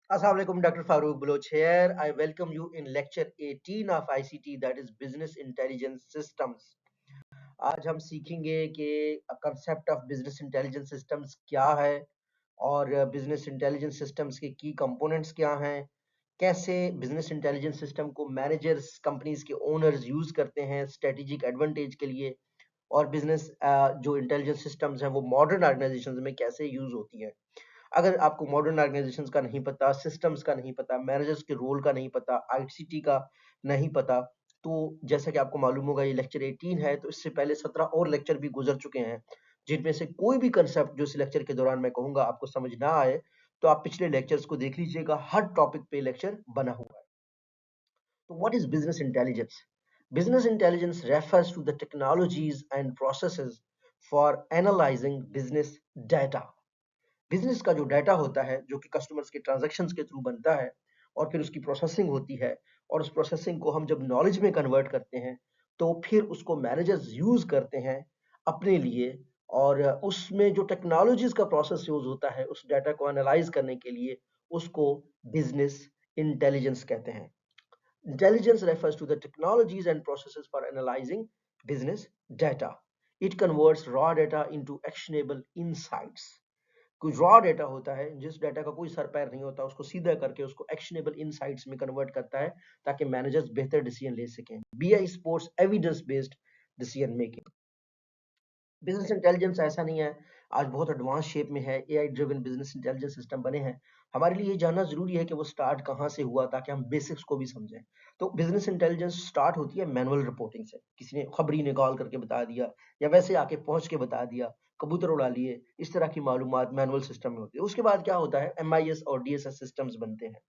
Assalamu alaikum, Dr. Farooq Baloch here. I welcome you in lecture 18 of ICT, that is Business Intelligence Systems. आज हम सीखेंगे कि concept of business intelligence systems क्या है और business intelligence systems के की कंपोनेंट्स क्या हैं, कैसे बिजनेस इंटेलिजेंस सिस्टम को मैनेजर्स, कंपनीज के ओनर्स यूज करते हैं स्ट्रेटेजिक एडवांटेज के लिए, और बिजनेस जो इंटेलिजेंस सिस्टम्स हैं वो मॉडर्न ऑर्गेनाइजेशंस में कैसे यूज होती हैं। अगर आपको मॉडर्न ऑर्गेनाइजेशंस का नहीं पता, सिस्टम्स का नहीं पता, मैनेजर्स के रोल का नहीं पता, आईसीटी का नहीं पता, तो जैसा कि आपको मालूम होगा ये लेक्चर 18 है, तो इससे पहले 17 और लेक्चर भी गुजर चुके हैं, जिनमें से कोई भी कंसेप्ट जो इस लेक्चर के दौरान मैं कहूंगा आपको समझ ना आए तो आप पिछले लेक्चर्स को देख लीजिएगा, हर टॉपिक पे लेक्चर बना हुआ है। तो what is business intelligence? Business intelligence refers to the technologies and processes for analyzing business data. Business का जो डाटा होता है जो कि कस्टमर्स के ट्रांजैक्शंस के थ्रू बनता है और फिर उसकी प्रोसेसिंग होती है, और उस प्रोसेसिंग को हम जब नॉलेज में कन्वर्ट करते हैं तो फिर उसको मैनेजर्स यूज करते हैं अपने लिए, और उसमें जो टेक्नोलॉजीज का प्रोसेस यूज होता है उस डाटा को एनालाइज करने के लिए, उसको बिजनेस इंटेलिजेंस कहते हैं। Intelligence refers to the technologies and processes for analyzing business data. It converts raw data into actionable insights. कोई रॉ डेटा होता है, जिस डेटा का कोई सर पैर नहीं होता, उसको सीधा करके उसको एक्शनेबल इनसाइट्स में कन्वर्ट करता है ताकि मैनेजर्स बेहतर डिसीजन ले सकें। BI supports evidence based decision making. Business intelligence ऐसा नहीं है, आज बहुत एडवांस शेप में है, AI driven business intelligence system बने हैं। हमारे लिए ये जानना जरूरी है कि वो स्टार्ट कहाँ से हुआ ताकि हम बेसिक्स को भी समझें। तो बिजनेस इंटेलिजेंस स्टार्ट होती है मैनुअल रिपोर्टिंग से, किसी ने खबरी निकाल करके बता दिया या वैसे आके पहुंच के बता दिया, कबूतर उड़ा लिए, इस तरह की मालूमात मैनुअल सिस्टम में होती है। उसके बाद क्या होता है, एमआईएस और डीएसएस सिस्टम्स बनते हैं।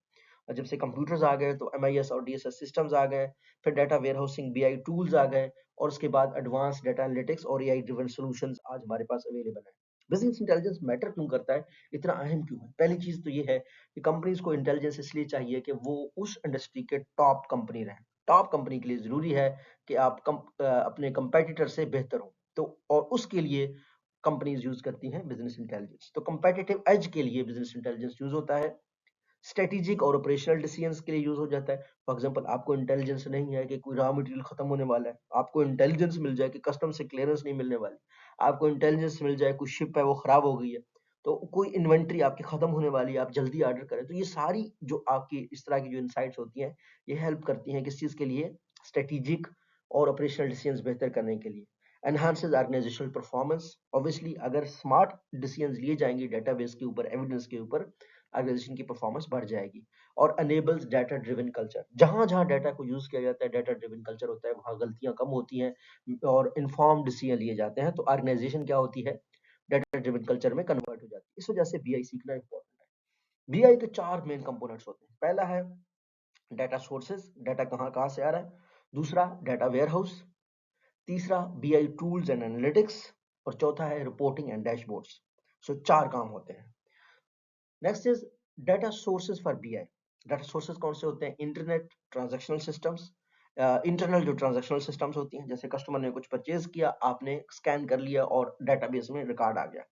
और जब से कंप्यूटर्स आ गए तो एमआईएस और डीएसएस सिस्टम्स आ गए, फिर डाटा वेयरहाउसिंग बीआई टूल्स आ गए, और उसके बाद एडवांस डाटा एनालिटिक्स और एआई ड्रिवन सॉल्यूशंस आज हमारे पास अवेलेबल है। बिजनेस इंटेलिजेंस मैटर क्यों करता है, इतना अहम क्यों है? पहली चीज तो ये है कि कंपनीज को इंटेलिजेंस इसलिए चाहिए कि वो उस इंडस्ट्री के टॉप कंपनी रहें। टॉप कंपनी के लिए जरूरी है कि आप अपने कंपेटिटर से बेहतर हो, तो और उसके लिए कंपनीज यूज करती हैं बिजनेस इंटेलिजेंस। तो कंपेटिटिव एज के लिए बिजनेस इंटेलिजेंस यूज होता है, स्ट्रेटेजिक और ऑपरेशनल डिसीजंस के लिए यूज हो जाता है। फॉर एग्जांपल, आपको इंटेलिजेंस नहीं है कि कोई रॉ मटेरियल खत्म होने वाला है, आपको इंटेलिजेंस मिल जाए कि कस्टम से क्लियरेंस नहीं मिलने वाली, आपको इंटेलिजेंस मिल जाए कोई शिप है वो खराब हो गई है, तो कोई इन्वेंट्री आपकी खत्म होने वाली है, आप जल्दी ऑर्डर करें। तो ये सारी जो आपकी इस तरह की जो इंसाइट्स होती हैं, ये हेल्प करती हैं किस चीज के लिए, स्ट्रेटेजिक और ऑपरेशनल डिसीजंस बेहतर करने के लिए। एनहांसेस ऑर्गेनाइजेशनल परफॉर्मेंस, ऑब्वियसली अगर स्मार्ट डिसीजंस लिए जाएंगे डेटाबेस के ऊपर, एविडेंस के ऊपर, ऑर्गेनाइजेशन की परफॉर्मेंस बढ़ जाएगी। और अनेबल्स डाटा ड्रिवन कल्चर, जहां जहां डाटा को यूज किया जाता है, डाटा ड्रिवन कल्चर होता है, वहां गलतियां कम होती हैं और इन्फॉर्म डिसीजन लिए जाते हैं, तो ऑर्गेनाइजेशन क्या होती है, डाटा ड्रिवन कल्चर में कन्वर्ट हो जाती है। इस वजह से बीआई सीखना इंपॉर्टेंट है। बीआई के चार मेन कंपोनेंट्स होते हैं। पहला है डाटा सोर्सेज, डाटा कहाँ कहाँ से आ रहा है। दूसरा डाटा वेयरहाउस। तीसरा बीआई टूल्स एंड एनालिटिक्स। और चौथा है रिपोर्टिंग एंड डैशबोर्ड्स। सो चार काम होते हैं। Next is data sources for BI. Data sources कौन से होते हैं? इंटरनेट ट्रांजैक्शनल सिस्टम्स, इंटरनल जो ट्रांजैक्शनल सिस्टम्स होती हैं, जैसे कस्टमर ने कुछ परचेज किया, आपने स्कैन कर लिया और डेटाबेस में रिकॉर्ड आ गया।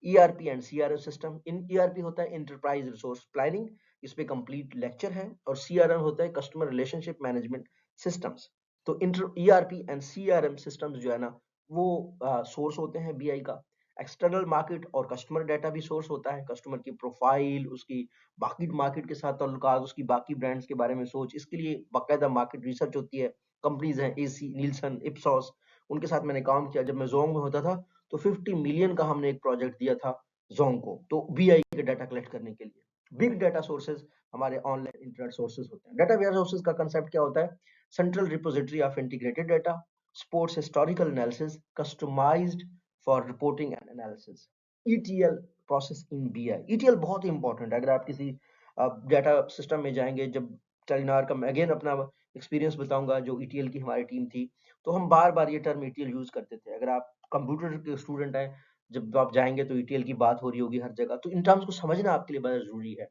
ERP and CRM system, in ERP होता है इंटरप्राइज रिसोर्स प्लानिंग, इस पे कंप्लीट लेक्चर है। और सीआरएम होता है कस्टमर रिलेशनशिप मैनेजमेंट सिस्टम्स। तो inter ERP and CRM systems जो है ना, वो सोर्स होते हैं बीआई का। एक्सटर्नल मार्केट और कस्टमर डाटा भी सोर्स होता है, कस्टमर की प्रोफाइल, उसकी बाकी मार्केट के साथ ताल्लुकात, उसकी बाकी ब्रांड्स के बारे में सोच, इसके लिए बाकायदा मार्केट रिसर्च होती है। कंपनीज हैं एसी, नीलसन, इप्सॉस, उनके साथ मैंने काम किया जब मैं जोंग में होता था। तो 50 मिलियन का हमने एक प्रोजेक्ट दिया था जोंग को, तो बीआई के डाटा कलेक्ट करने के लिए। बिग डाटा सोर्सेज हमारे ऑनलाइन इंटरनेट सोर्सेज होते हैं। डाटा वेयर हाउसेज का कंसेप्ट क्या होता है? Central repository of integrated data, supports historical analysis, customized for reporting and analysis. ETL process in BI, ETL बहुत ही इंपॉर्टेंट है। अगर आप किसी डाटा सिस्टम में जाएंगे, जब टेलिनार का मैं अगेन अपना एक्सपीरियंस बताऊंगा, जो ईटीएल की हमारी टीम थी, तो हम बार बार ये टर्म ईटीएल यूज करते थे। अगर आप कंप्यूटर के स्टूडेंट हैं, जब आप जाएंगे तो ईटीएल की बात हो रही होगी हर जगह, तो इन टर्म्स को समझना आपके लिए बड़ा जरूरी है।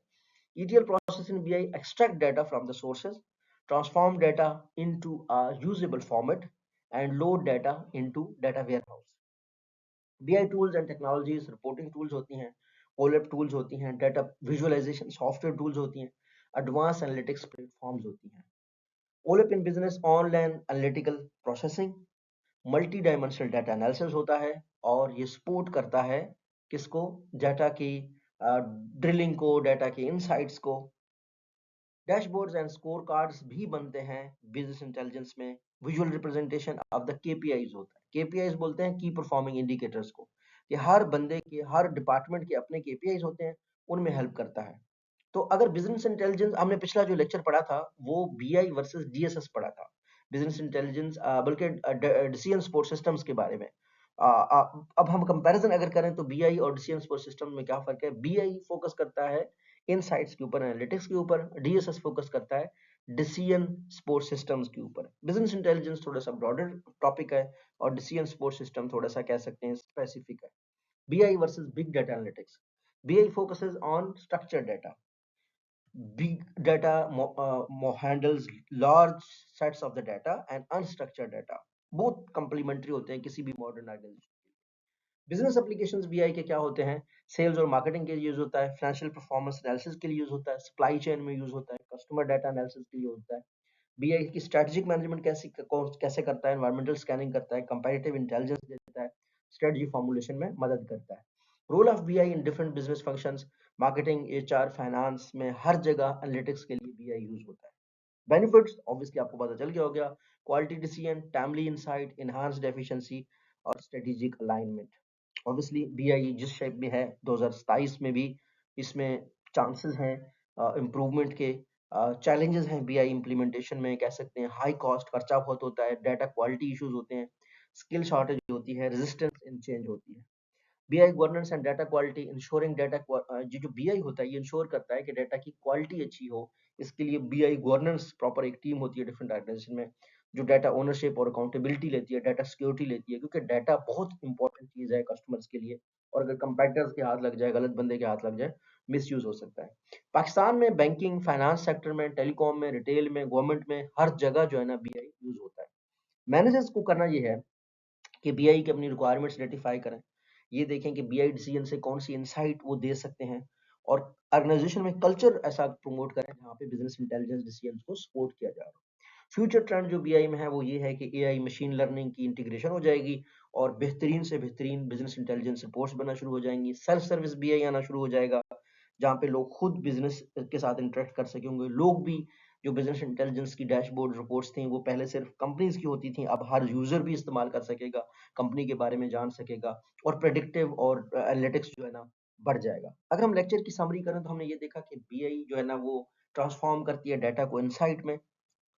ETL process in BI extract data from the sources, transform data into a usable format and load data into data warehouse. BI tools and technologies reporting tools होती हैं, ओलेप टूल्स होती हैं, डेटा विजुअलाइजेशन सॉफ्टवेयर टूल्स होती हैं, advance analytics platforms होती हैं। OLAP in business online analytical processing, multi dimensional data analysis होता है, और ये सपोर्ट करता है किसको, डाटा की ड्रिलिंग को, डाटा के इनसाइट्स को। डैशबोर्ड्स एंड स्कोर कार्ड्स भी बनते हैं बिजनेस इंटेलिजेंस में। Visual representation of the KPIs होता है, केपीआईज बोलते हैं की परफॉर्मिंग इंडिकेटर्स को, कि हर बंदे के, हर डिपार्टमेंट के अपने केपीआईज होते हैं, उनमें हेल्प करता है। तो अगर बिजनेस इंटेलिजेंस, हमने पिछला जो लेक्चर पढ़ा था वो बीआई वर्सेस डीएसएस पढ़ा था, बिजनेस इंटेलिजेंस बल्कि डिसीजन सपोर्ट सिस्टम्स के बारे में। अब हम कंपैरिजन अगर करें तो बीआई और डिसीजन सपोर्ट सिस्टम में क्या फर्क है। बीआई फोकस करता है इनसाइट्स के ऊपर, एनालिटिक्स के ऊपर, डीएसएस फोकस करता है डिसीजन सपोर्ट सिस्टम्स के ऊपर। बिजनेस इंटेलिजेंस थोड़ा सा ब्रॉडर टॉपिक है, और डिसीजन सपोर्ट सिस्टम थोड़ा सा कह सकते हैं स्पेसिफिक है। BI versus big data analytics, BI focuses on structured data, big data handles large sets of the data and unstructured data, both complementary होते हैं किसी भी modern organization. Business applications BI के क्या होते हैं, सेल्स और मार्केटिंग के लिए यूज होता है, फाइनेंशियल परफॉर्मेंस एनालिसिस के लिए यूज होता है, सप्लाई चेन में यूज होता है, कस्टमर डाटा एनालिसिस के लिए होता है। बीआई की स्ट्रेटेजिक मैनेजमेंट कैसे करता है, एनवायरमेंटल स्कैनिंग करता है, कंपैरेटिव इंटेलिजेंस देता है, स्ट्रेटजी फॉर्मुलेशन में मदद करता है। Role of BI in different business functions, marketing, HR, finance में हर जगह एनालिटिक्स के लिए बीआई यूज होता है। बेनिफिट्स ऑब्वियसली आपको पता चल गया हो गया, quality decision, timely insight, enhanced efficiency और स्ट्रेटेजिक अलाइनमेंट। ऑब्वियसली बीआई जिस शेप में है 2027 में भी इसमें चांसेस हैं इम्प्रूवमेंट के। चैलेंजेस हैं बीआई इम्प्लीमेंटेशन में, कह सकते हैं हाई कॉस्ट, खर्चा बहुत होता है, डाटा क्वालिटी इश्यूज होते हैं, स्किल शॉर्टेज होती है, रेजिस्टेंस इन चेंज होती है। BI governance and data quality, ensuring data, जो बीआई होता है ये इंश्योर करता है कि डाटा की क्वालिटी अच्छी हो। इसके लिए बीआई गवर्नेंस प्रॉपर एक टीम होती है डिफरेंट ऑर्गेनाइजेशन में, जो डाटा ओनरशिप और अकाउंटेबिलिटी लेती है, डाटा सिक्योरिटी लेती है, क्योंकि डाटा बहुत इंपॉर्टेंट चीज है कस्टमर्स के लिए, और अगर कंपेटिटर्स के हाथ लग जाए, गलत बंदे के हाथ लग जाए, मिस यूज हो सकता है। पाकिस्तान में बैंकिंग, फाइनेंस सेक्टर में, टेलीकॉम में, रिटेल में, गवर्नमेंट में, हर जगह जो है ना बीआई यूज होता है। मैनेजर्स को करना ये है कि बीआई की अपनी रिक्वायरमेंट्स आइडेंटिफाई करें, ये देखें कि बीआई डिसीजन से कौन सी इनसाइट वो दे सकते हैं, और ऑर्गेनाइजेशन में कल्चर ऐसा प्रमोट करें जहाँ पे बिजनेस इंटेलिजेंस डिसीजन को सपोर्ट किया जा रहा है। फ्यूचर ट्रेंड जो बीआई में है वो ये है कि एआई मशीन लर्निंग की इंटीग्रेशन हो जाएगी, और बेहतरीन से बेहतरीन बिजनेस इंटेलिजेंस रिपोर्ट्स बनना शुरू हो जाएंगी, सेल्फ सर्विस बीआई आना शुरू हो जाएगा, जहाँ पे लोग खुद बिजनेस के साथ इंटरेक्ट कर सकेंगे। लोग भी, जो बिजनेस इंटेलिजेंस की डैशबोर्ड रिपोर्ट्स थी वो पहले सिर्फ कंपनीज की होती थी, अब हर यूजर भी इस्तेमाल कर सकेगा, कंपनी के बारे में जान सकेगा, और प्रेडिक्टिव और एनालिटिक्स जो है ना बढ़ जाएगा। अगर हम लेक्चर की समरी करें तो हमने ये देखा कि बीआई जो है ना वो ट्रांसफॉर्म करती है डाटा को इनसाइट में,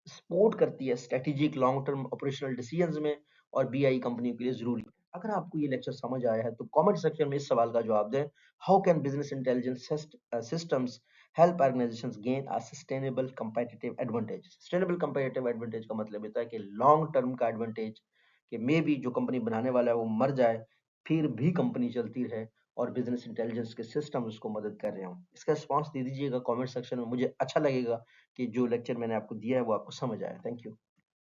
सपोर्ट करती है strategic long term operational decisions में, और बीआई कंपनियों के लिए जरूरी है। अगर आपको ये लेक्चर समझ आया है तो कमेंट सेक्शन में इस सवाल का जवाब दें, how can business intelligence systems help organisations gain a sustainable competitive advantage. Sustainable competitive advantage का मतलब होता है कि लॉन्ग टर्म का एडवांटेज, कि मे बी जो कंपनी बनाने वाला है वो मर जाए, फिर भी कंपनी चलती रहे, और बिजनेस इंटेलिजेंस के सिस्टम उसको मदद कर रहे हों। इसका रिस्पॉन्स दे दीजिएगा कमेंट सेक्शन में, मुझे अच्छा लगेगा कि जो लेक्चर मैंने आपको दिया है वो आपको समझ आया। Thank you.